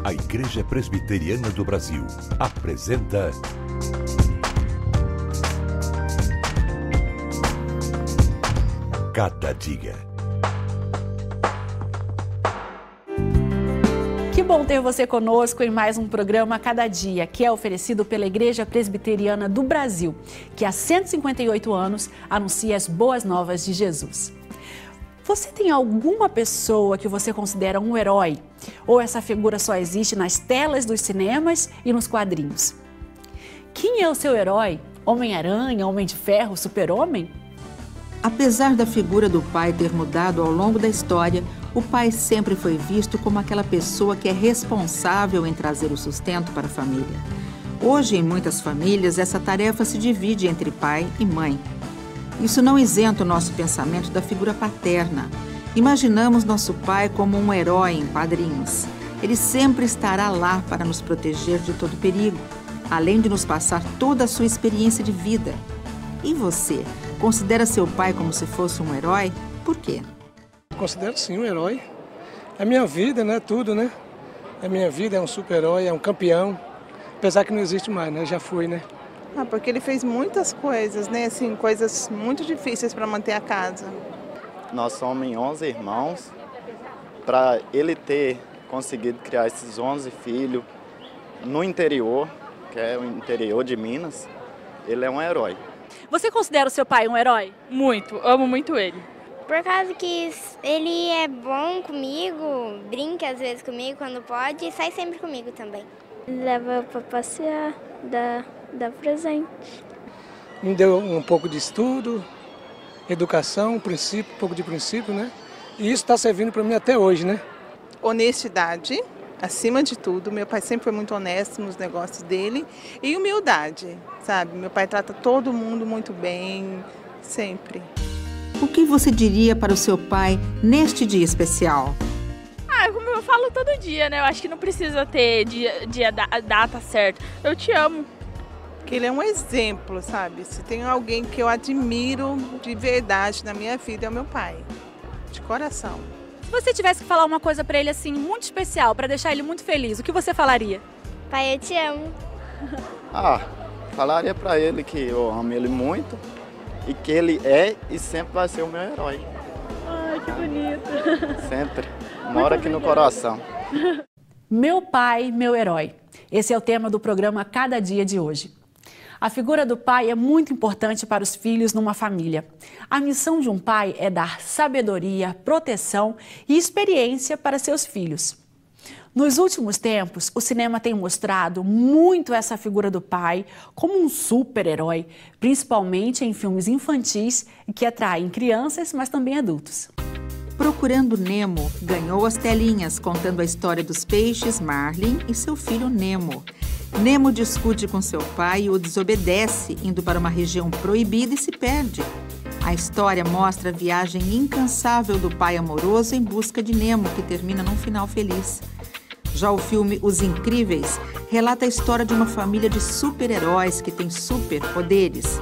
A Igreja Presbiteriana do Brasil apresenta Cada Dia. Que bom ter você conosco em mais um programa Cada Dia, que é oferecido pela Igreja Presbiteriana do Brasil, que há 158 anos anuncia as boas novas de Jesus. Você tem alguma pessoa que você considera um herói? Ou essa figura só existe nas telas dos cinemas e nos quadrinhos? Quem é o seu herói? Homem-Aranha, Homem de Ferro, Super-Homem? Apesar da figura do pai ter mudado ao longo da história, o pai sempre foi visto como aquela pessoa que é responsável em trazer o sustento para a família. Hoje, em muitas famílias, essa tarefa se divide entre pai e mãe. Isso não isenta o nosso pensamento da figura paterna. Imaginamos nosso pai como um herói em quadrinhos. Ele sempre estará lá para nos proteger de todo perigo, além de nos passar toda a sua experiência de vida. E você, considera seu pai como se fosse um herói? Por quê? Considero sim um herói. É minha vida, né? Tudo, né? É minha vida, é um super-herói, é um campeão. Apesar que não existe mais, né? Já foi, né? Porque ele fez muitas coisas, né? Assim, coisas muito difíceis para manter a casa. Nós somos 11 irmãos. Para ele ter conseguido criar esses 11 filhos no interior, que é o interior de Minas, ele é um herói. Você considera o seu pai um herói? Muito, amo muito ele. Por causa que ele é bom comigo, brinca às vezes comigo quando pode e sai sempre comigo também. Leva eu para passear, dá presente. Me deu um pouco de estudo, educação, um pouco de princípio, né? E isso está servindo para mim até hoje, né? Honestidade, acima de tudo. Meu pai sempre foi muito honesto nos negócios dele. E humildade, sabe? Meu pai trata todo mundo muito bem, sempre. O que você diria para o seu pai neste dia especial? Como eu falo todo dia, né? Eu acho que não precisa ter data certa. Eu te amo. Que ele é um exemplo, sabe? Se tem alguém que eu admiro de verdade na minha vida, é o meu pai. De coração. Se você tivesse que falar uma coisa para ele assim, muito especial, para deixar ele muito feliz, o que você falaria? Pai, eu te amo. Falaria para ele que eu amo ele muito e que ele é e sempre vai ser o meu herói. Ai, que bonito. Sempre. Mora aqui no coração. Meu pai, meu herói. Esse é o tema do programa Cada Dia de hoje. A figura do pai é muito importante para os filhos numa família. A missão de um pai é dar sabedoria, proteção e experiência para seus filhos. Nos últimos tempos, o cinema tem mostrado muito essa figura do pai como um super-herói, principalmente em filmes infantis que atraem crianças, mas também adultos. Procurando Nemo ganhou as telinhas contando a história dos peixes Marlin e seu filho Nemo. Nemo discute com seu pai e o desobedece, indo para uma região proibida e se perde. A história mostra a viagem incansável do pai amoroso em busca de Nemo, que termina num final feliz. Já o filme Os Incríveis relata a história de uma família de super-heróis que tem superpoderes.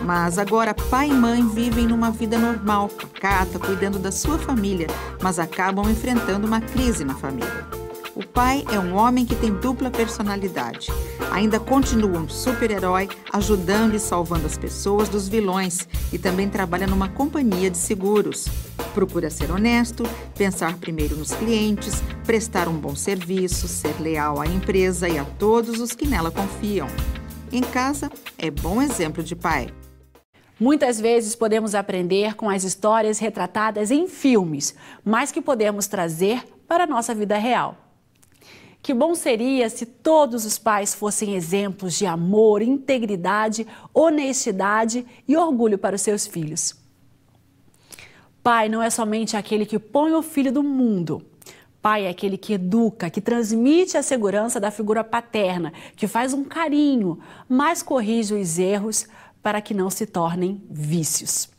Mas agora pai e mãe vivem numa vida normal, pacata, cuidando da sua família, mas acabam enfrentando uma crise na família. O pai é um homem que tem dupla personalidade. Ainda continua um super-herói, ajudando e salvando as pessoas dos vilões e também trabalha numa companhia de seguros. Procura ser honesto, pensar primeiro nos clientes, prestar um bom serviço, ser leal à empresa e a todos os que nela confiam. Em casa, é bom exemplo de pai. Muitas vezes podemos aprender com as histórias retratadas em filmes, mas que podemos trazer para a nossa vida real. Que bom seria se todos os pais fossem exemplos de amor, integridade, honestidade e orgulho para os seus filhos. Pai não é somente aquele que põe o filho do mundo. Pai é aquele que educa, que transmite a segurança da figura paterna, que faz um carinho, mas corrige os erros para que não se tornem vícios.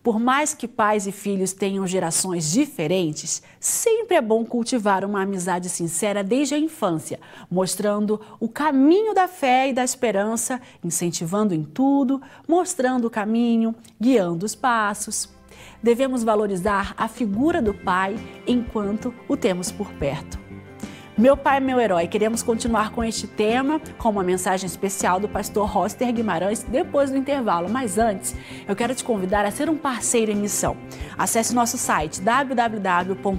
Por mais que pais e filhos tenham gerações diferentes, sempre é bom cultivar uma amizade sincera desde a infância, mostrando o caminho da fé e da esperança, incentivando em tudo, mostrando o caminho, guiando os passos. Devemos valorizar a figura do pai enquanto o temos por perto. Meu pai, meu herói, queremos continuar com este tema, com uma mensagem especial do pastor Roster Guimarães depois do intervalo. Mas antes, eu quero te convidar a ser um parceiro em missão. Acesse nosso site www.ipb.org.br,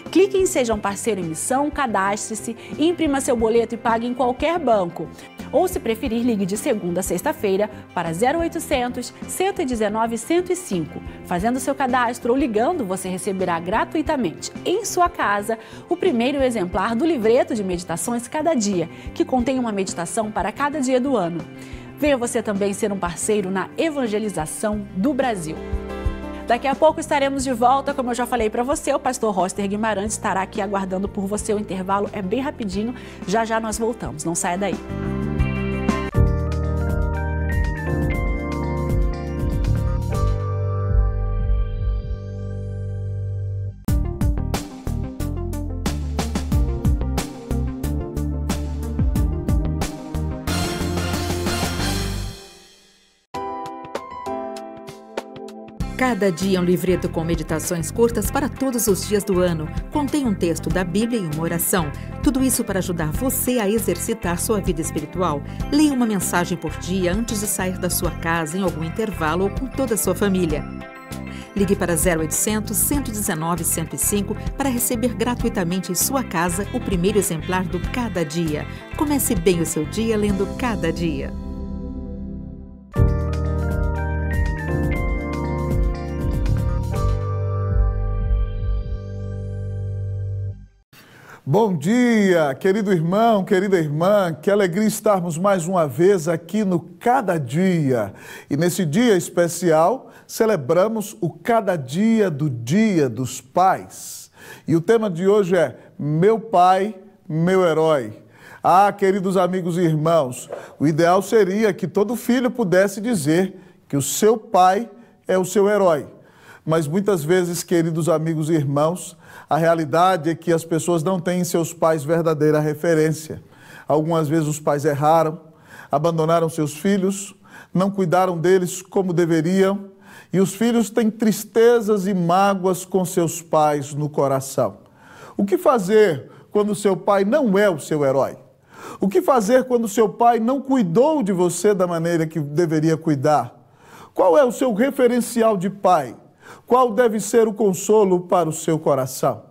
clique em Seja um Parceiro em Missão, cadastre-se, imprima seu boleto e pague em qualquer banco. Ou, se preferir, ligue de segunda a sexta-feira para 0800 119 105. Fazendo seu cadastro ou ligando, você receberá gratuitamente em sua casa o primeiro exemplar do livreto de meditações Cada Dia, que contém uma meditação para cada dia do ano. Venha você também ser um parceiro na evangelização do Brasil. Daqui a pouco estaremos de volta, como eu já falei para você, o pastor Roster Guimarães estará aqui aguardando por você. O intervalo é bem rapidinho, já já nós voltamos, não saia daí. Cada dia um livreto com meditações curtas para todos os dias do ano. Contém um texto da Bíblia e uma oração. Tudo isso para ajudar você a exercitar sua vida espiritual. Leia uma mensagem por dia antes de sair da sua casa, em algum intervalo ou com toda a sua família. Ligue para 0800 119 105 para receber gratuitamente em sua casa o primeiro exemplar do Cada Dia. Comece bem o seu dia lendo Cada Dia. Bom dia, querido irmão, querida irmã, que alegria estarmos mais uma vez aqui no Cada Dia. E nesse dia especial, celebramos o Cada Dia do Dia dos Pais. E o tema de hoje é Meu Pai, Meu Herói. Ah, queridos amigos e irmãos, o ideal seria que todo filho pudesse dizer que o seu pai é o seu herói. Mas muitas vezes, queridos amigos e irmãos, a realidade é que as pessoas não têm em seus pais verdadeira referência. Algumas vezes os pais erraram, abandonaram seus filhos, não cuidaram deles como deveriam, e os filhos têm tristezas e mágoas com seus pais no coração. O que fazer quando seu pai não é o seu herói? O que fazer quando seu pai não cuidou de você da maneira que deveria cuidar? Qual é o seu referencial de pai? Qual deve ser o consolo para o seu coração?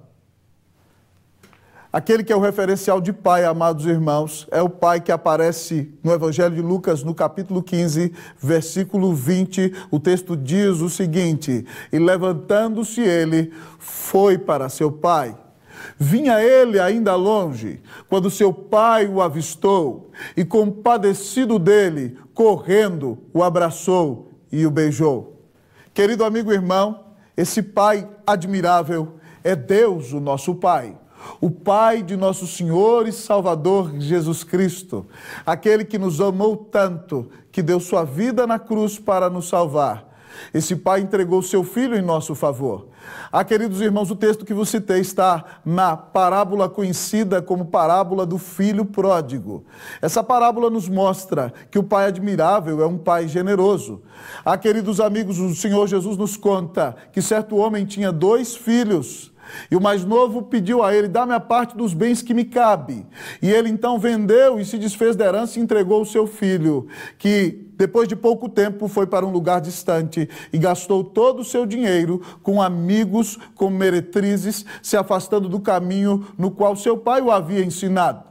Aquele que é o referencial de pai, amados irmãos, é o pai que aparece no Evangelho de Lucas, no capítulo 15, versículo 20. O texto diz o seguinte: e levantando-se ele, foi para seu pai. Vinha ele ainda longe, quando seu pai o avistou, e compadecido dele, correndo, o abraçou e o beijou. Querido amigo e irmão, esse Pai admirável é Deus, o nosso Pai. O Pai de nosso Senhor e Salvador Jesus Cristo. Aquele que nos amou tanto, que deu sua vida na cruz para nos salvar. Esse Pai entregou seu Filho em nosso favor. Ah, queridos irmãos, o texto que vos citei está na parábola conhecida como parábola do filho pródigo. Essa parábola nos mostra que o Pai admirável é um Pai generoso. Ah, queridos amigos, o Senhor Jesus nos conta que certo homem tinha 2 filhos. E o mais novo pediu a ele: dá-me a parte dos bens que me cabe. E ele então vendeu e se desfez da herança e entregou o seu filho, que depois de pouco tempo foi para um lugar distante e gastou todo o seu dinheiro com amigos, com meretrizes, se afastando do caminho no qual seu pai o havia ensinado.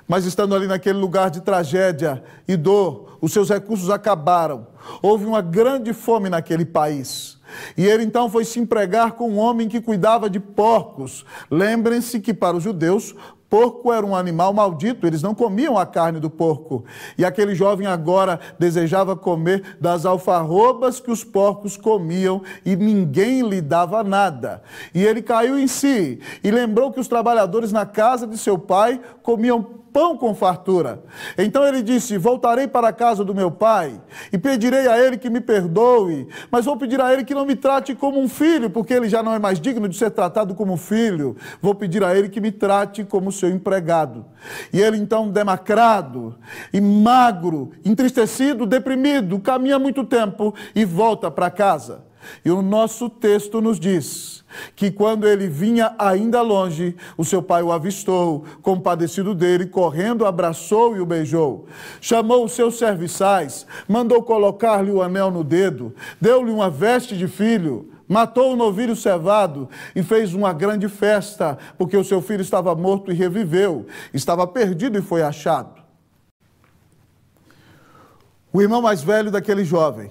Mas estando ali naquele lugar de tragédia e dor, os seus recursos acabaram. Houve uma grande fome naquele país. E ele então foi se empregar com um homem que cuidava de porcos. Lembrem-se que para os judeus, porco era um animal maldito, eles não comiam a carne do porco. E aquele jovem agora desejava comer das alfarrobas que os porcos comiam e ninguém lhe dava nada. E ele caiu em si e lembrou que os trabalhadores na casa de seu pai comiam pão com fartura. Então ele disse: voltarei para a casa do meu pai e pedirei a ele que me perdoe, mas vou pedir a ele que não me trate como um filho, porque ele já não é mais digno de ser tratado como filho. Vou pedir a ele que me trate como seu empregado. E ele então, demacrado e magro, entristecido, deprimido, caminha muito tempo e volta para casa. E o nosso texto nos diz que quando ele vinha ainda longe, o seu pai o avistou, compadecido dele, correndo, abraçou e o beijou. Chamou os seus serviçais, mandou colocar-lhe o anel no dedo, deu-lhe uma veste de filho, matou o novilho cevado e fez uma grande festa, porque o seu filho estava morto e reviveu, estava perdido e foi achado. O irmão mais velho daquele jovem,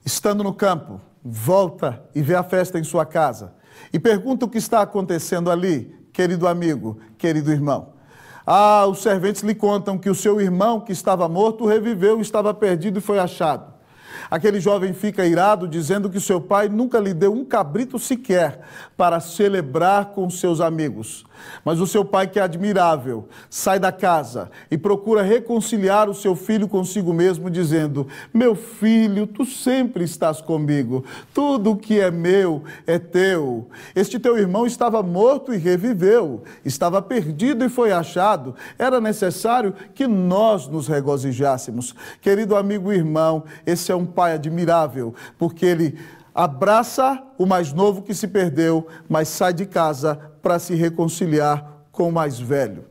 estando no campo, volta e vê a festa em sua casa e pergunta o que está acontecendo ali, querido amigo, querido irmão. Os serventes lhe contam que o seu irmão que estava morto reviveu, estava perdido e foi achado. Aquele jovem fica irado, dizendo que seu pai nunca lhe deu um cabrito sequer para celebrar com seus amigos. Mas o seu pai, que é admirável, sai da casa e procura reconciliar o seu filho consigo mesmo, dizendo: meu filho, tu sempre estás comigo, tudo o que é meu é teu. Este teu irmão estava morto e reviveu, estava perdido e foi achado. Era necessário que nós nos regozijássemos. Querido amigo e irmão, esse é um pai admirável, porque ele abraça o mais novo que se perdeu, mas sai de casa para se reconciliar com o mais velho.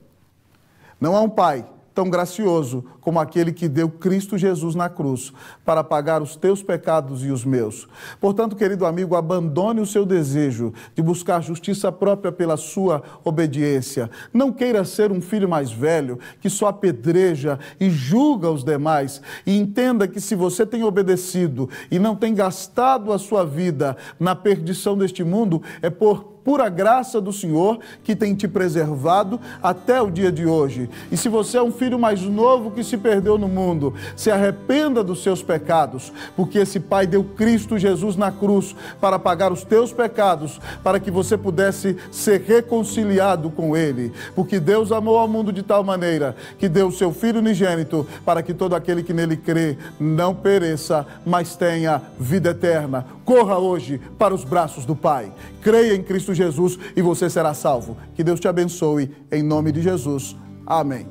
Não há um pai tão gracioso como aquele que deu Cristo Jesus na cruz para pagar os teus pecados e os meus. Portanto, querido amigo, abandone o seu desejo de buscar justiça própria pela sua obediência. Não queira ser um filho mais velho que só apedreja e julga os demais. E entenda que se você tem obedecido e não tem gastado a sua vida na perdição deste mundo, é por pura graça do Senhor que tem te preservado até o dia de hoje. E se você é um filho mais novo que se perdeu no mundo, se arrependa dos seus pecados, porque esse Pai deu Cristo Jesus na cruz para pagar os teus pecados, para que você pudesse ser reconciliado com Ele. Porque Deus amou ao mundo de tal maneira que deu o seu Filho unigênito para que todo aquele que nele crê não pereça, mas tenha vida eterna. Corra hoje para os braços do Pai. Creia em Cristo Jesus e você será salvo. Que Deus te abençoe, em nome de Jesus. Amém.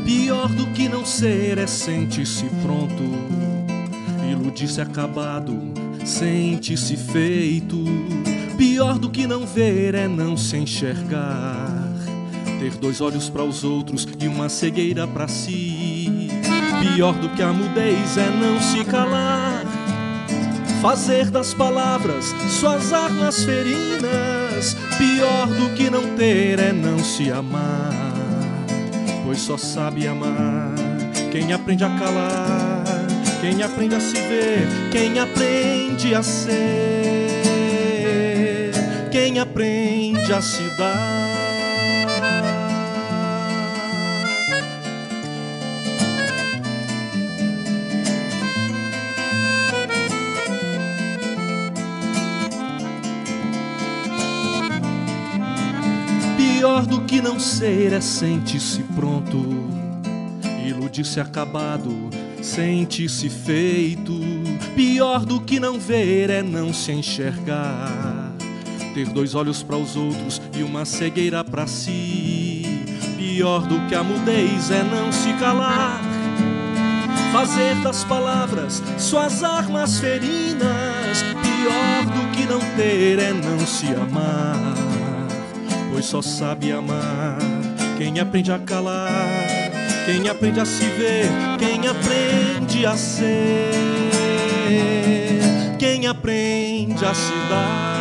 Pior do que não ser é sentir-se pronto, iludir-se acabado, sente-se feito. Pior do que não ver é não se enxergar, ter dois olhos para os outros e uma cegueira para si. Pior do que a mudez é não se calar, fazer das palavras suas armas ferinas. Pior do que não ter é não se amar, pois só sabe amar quem aprende a calar, quem aprende a se ver, quem aprende a ser, quem aprende a se dar. Pior do que não ser é sentir-se pronto, iludir-se acabado, sente-se feito. Pior do que não ver é não se enxergar, ter dois olhos para os outros e uma cegueira para si. Pior do que a mudez é não se calar, fazer das palavras suas armas ferinas. Pior do que não ter é não se amar, pois só sabe amar quem aprende a calar, quem aprende a se ver, quem aprende a ser, quem aprende a se dar.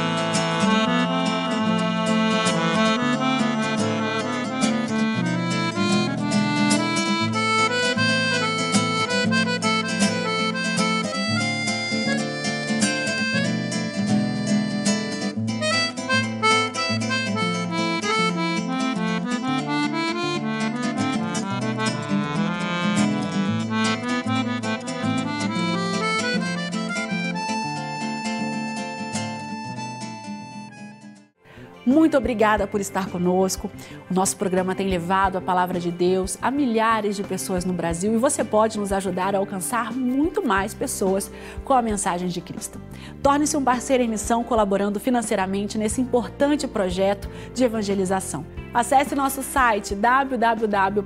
Muito obrigada por estar conosco. O nosso programa tem levado a palavra de Deus a milhares de pessoas no Brasil e você pode nos ajudar a alcançar muito mais pessoas com a mensagem de Cristo. Torne-se um parceiro em missão colaborando financeiramente nesse importante projeto de evangelização. Acesse nosso site www.ipb.org.br,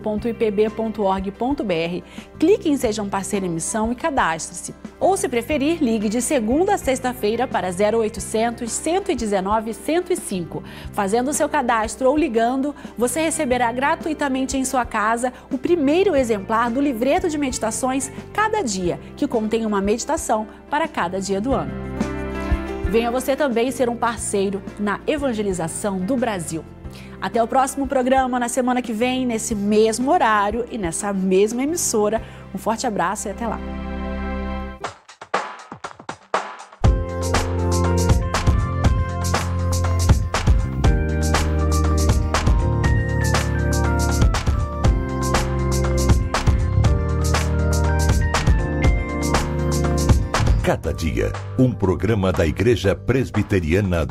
clique em Seja um Parceiro em Missão e cadastre-se. Ou, se preferir, ligue de segunda a sexta-feira para 0800 119 105. Fazendo o seu cadastro ou ligando, você receberá gratuitamente em sua casa o primeiro exemplar do livreto de meditações Cada Dia, que contém uma meditação para cada dia do ano. Venha você também ser um parceiro na evangelização do Brasil. Até o próximo programa, na semana que vem, nesse mesmo horário e nessa mesma emissora. Um forte abraço e até lá. Cada Dia, um programa da Igreja Presbiteriana